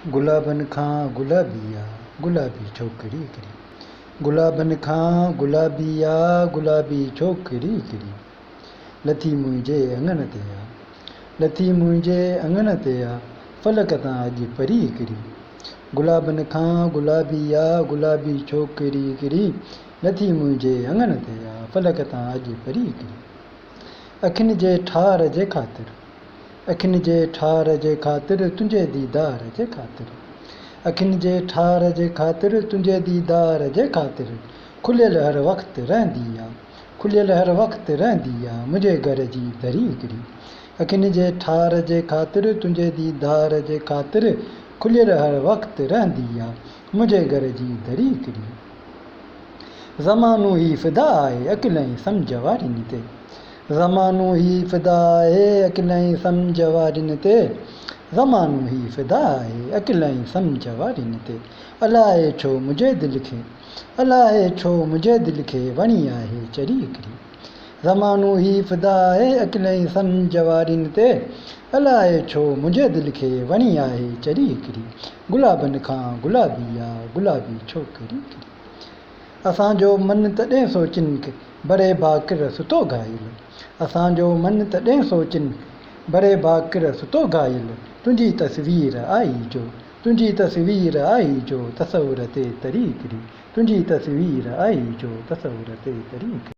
गुलाबन खां गुलाबिया गुलाबी छोकरी हिकिड़ी, गुलाबन खां गुलाबिया गुलाबी छोकरी हिकिड़ी, लथी मुंहिंजे अंगण ते आ, लथी मुंहिंजे अंगण ते आ, फलक तां अॼु परी हिकिड़ी, गुलाबन खां गुलाबिया गुलाबी छोकरी हिकिड़ी, लथी मुंहिंजे अंगण ते आ, फलक तां अॼु परी हिकिड़ी, अखियुनि जे ठार जे ख़ातिर, अखियुनि जे ठार जे ख़ातिर, तुंहिंजे दीदार जे ख़ातिर, अखियुनि जे ठार जे ख़ातिर, तुंहिंजे दीदार जे ख़ातिर, खुलियल हर वक़्तु रहंदी आहे, खुलियल हर वक़्तु रहंदी आहे, मुंहिंजे घर जी दरी हिकिड़ी, अखियुनि जे ठार जे ख़ातिर, तुंहिंजे दीदार जे ख़ातिर, खुलियल हर वक़्तु रहंदी आहे, मुंहिंजे घर जी दरी हिकिड़ी, ज़मानो ही फ़िदा आहे अक़िल ऐं सम्झ वारियुनि ते, ज़मानो ही फ़िदा आहे अक़िल ऐं सम्झ वारियुनि ते, ज़मानो ही फ़िदा आहे अक़िल ऐं सम्झ वारियुनि ते, अलाए छो मुंहिंजे दिलि खे, अलाए छो मुंहिंजे दिलि खे वणी आहे चरी हिकिड़ी, ज़मानो ही फ़िदा आहे अक़िल ऐं सम्झ वारियुनि ते, अलाए छो मुंहिंजे दिलि खे वणी आहे चरी हिकिड़ी, गुलाबन खां गुलाबिया गुलाबी छोकरी हिकिड़ी, असांजो मन तॾहिं सोचिनि बड़े बाकिर सुतो घायल, असांजो मन तॾहिं सोचिनि बड़े बाकिर सुतो घायल, तुंहिंजी तस्वीर आई जो, तुंहिंजी तस्वीर आई जो, तसव्वुर ते तरी हिकिड़ी, तुंहिंजी तस्वीर आई जो, तसव्वुर ते तरी हिकिड़ी।